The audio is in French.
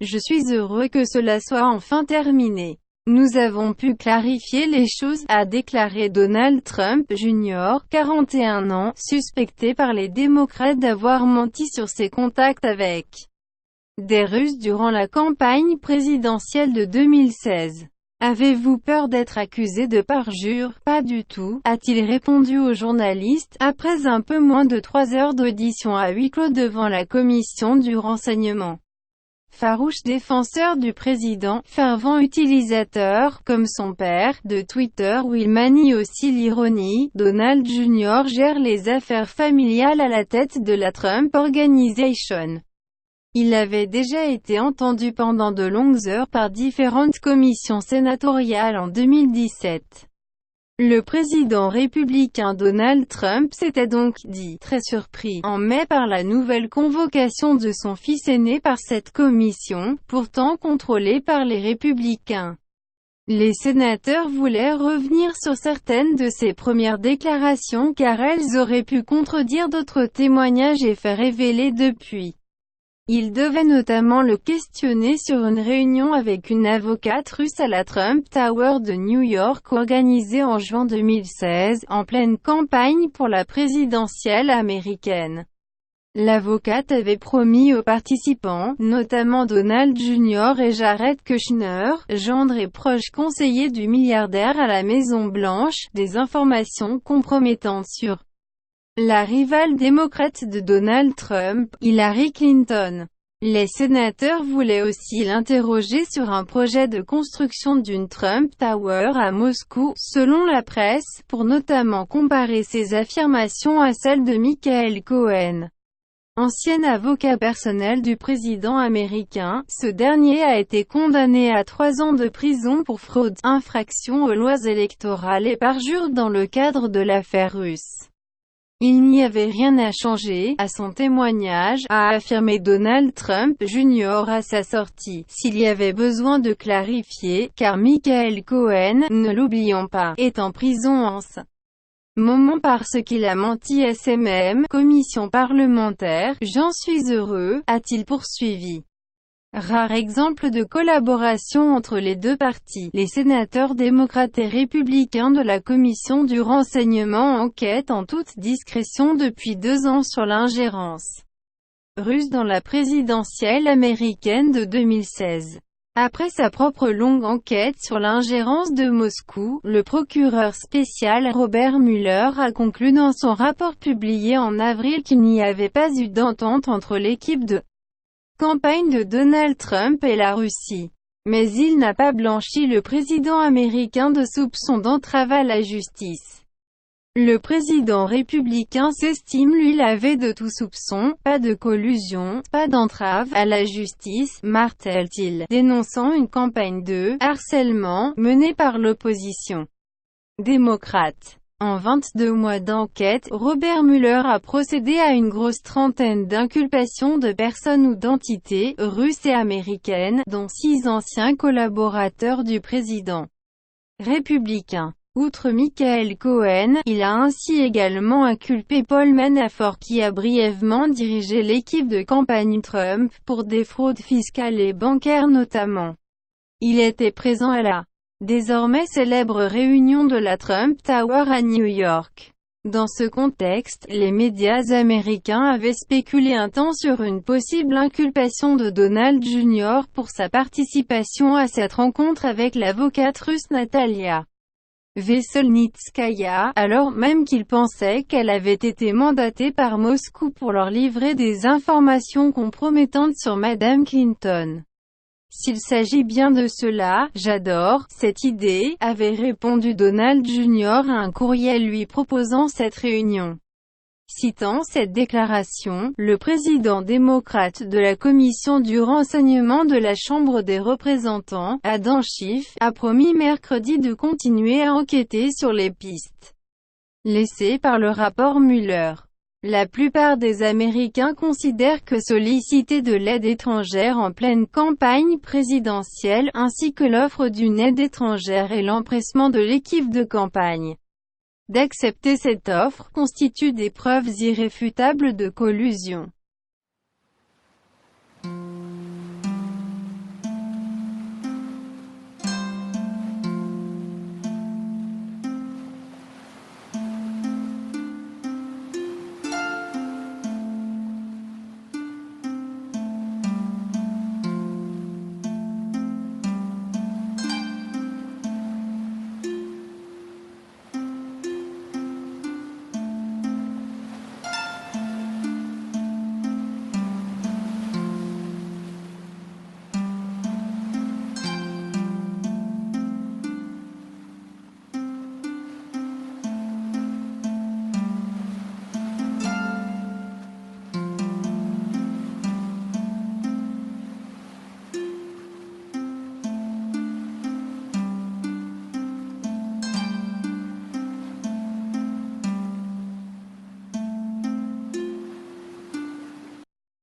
Je suis heureux que cela soit enfin terminé. Nous avons pu clarifier les choses, a déclaré Donald Trump Jr., 41 ans, suspecté par les démocrates d'avoir menti sur ses contacts avec des Russes durant la campagne présidentielle de 2016. Avez-vous peur d'être accusé de parjure? Pas du tout, a-t-il répondu aux journalistes, après un peu moins de 3 heures d'audition à huis clos devant la commission du renseignement. Farouche défenseur du président, fervent utilisateur, comme son père, de Twitter où il manie aussi l'ironie, Donald Jr. gère les affaires familiales à la tête de la Trump Organization. Il avait déjà été entendu pendant de longues heures par différentes commissions sénatoriales en 2017. Le président républicain Donald Trump s'était donc dit très surpris en mai par la nouvelle convocation de son fils aîné par cette commission, pourtant contrôlée par les républicains. Les sénateurs voulaient revenir sur certaines de ses premières déclarations car elles auraient pu contredire d'autres témoignages et faits révélés depuis. Il devait notamment le questionner sur une réunion avec une avocate russe à la Trump Tower de New York organisée en juin 2016, en pleine campagne pour la présidentielle américaine. L'avocate avait promis aux participants, notamment Donald Jr. et Jared Kushner, gendre et proche conseiller du milliardaire à la Maison-Blanche, des informations compromettantes sur la rivale démocrate de Donald Trump, Hillary Clinton. Les sénateurs voulaient aussi l'interroger sur un projet de construction d'une Trump Tower à Moscou, selon la presse, pour notamment comparer ses affirmations à celles de Michael Cohen. Ancien avocat personnel du président américain, ce dernier a été condamné à 3 ans de prison pour fraude, infraction aux lois électorales et parjure dans le cadre de l'affaire russe. Il n'y avait rien à changer, à son témoignage, a affirmé Donald Trump Jr. à sa sortie, s'il y avait besoin de clarifier, car Michael Cohen, ne l'oublions pas, est en prison en ce moment parce qu'il a menti à SMM, commission parlementaire, j'en suis heureux, a-t-il poursuivi. Rare exemple de collaboration entre les deux partis, les sénateurs démocrates et républicains de la commission du renseignement enquêtent en toute discrétion depuis 2 ans sur l'ingérence russe dans la présidentielle américaine de 2016. Après sa propre longue enquête sur l'ingérence de Moscou, le procureur spécial Robert Mueller a conclu dans son rapport publié en avril qu'il n'y avait pas eu d'entente entre l'équipe de campagne de Donald Trump et la Russie. Mais il n'a pas blanchi le président américain de soupçons d'entrave à la justice. Le président républicain s'estime lui lavé de tout soupçon, pas de collusion, pas d'entrave à la justice, martèle-t-il, dénonçant une campagne de harcèlement menée par l'opposition démocrate. En 22 mois d'enquête, Robert Mueller a procédé à une grosse trentaine d'inculpations de personnes ou d'entités, russes et américaines, dont 6 anciens collaborateurs du président républicain. Outre Michael Cohen, il a ainsi également inculpé Paul Manafort qui a brièvement dirigé l'équipe de campagne Trump, pour des fraudes fiscales et bancaires notamment. Il était présent à la désormais célèbre réunion de la Trump Tower à New York. Dans ce contexte, les médias américains avaient spéculé un temps sur une possible inculpation de Donald Jr. pour sa participation à cette rencontre avec l'avocate russe Natalia Veselnitskaya, alors même qu'il pensait qu'elle avait été mandatée par Moscou pour leur livrer des informations compromettantes sur Madame Clinton. S'il s'agit bien de cela, j'adore cette idée, avait répondu Donald Jr. à un courriel lui proposant cette réunion. Citant cette déclaration, le président démocrate de la commission du renseignement de la Chambre des représentants, Adam Schiff, a promis mercredi de continuer à enquêter sur les pistes laissées par le rapport Mueller. La plupart des Américains considèrent que solliciter de l'aide étrangère en pleine campagne présidentielle, ainsi que l'offre d'une aide étrangère et l'empressement de l'équipe de campagne d'accepter cette offre, constituent des preuves irréfutables de collusion.